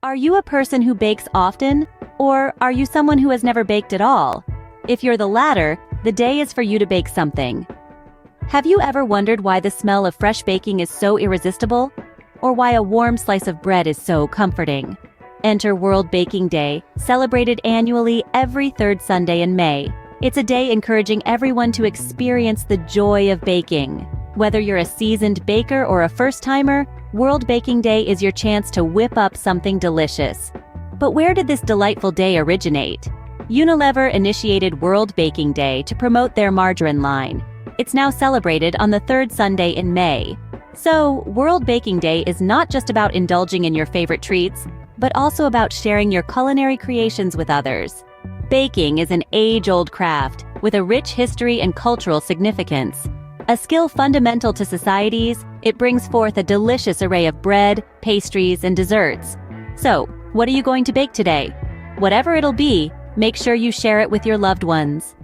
Are you a person who bakes often, or are you someone who has never baked at all? If you're the latter, the day is for you to bake something. Have you ever wondered why the smell of fresh baking is so irresistible? Or why a warm slice of bread is so comforting? Enter World Baking Day, celebrated annually every third Sunday in May. It's a day encouraging everyone to experience the joy of baking. Whether you're a seasoned baker or a first-timer, World Baking Day is your chance to whip up something delicious. But where did this delightful day originate? Unilever initiated World Baking Day to promote their margarine line. It's now celebrated on the third Sunday in May. So, World Baking Day is not just about indulging in your favorite treats, but also about sharing your culinary creations with others. Baking is an age-old craft with a rich history and cultural significance. A skill fundamental to societies, it brings forth a delicious array of bread, pastries, and desserts. So, what are you going to bake today? Whatever it'll be, make sure you share it with your loved ones.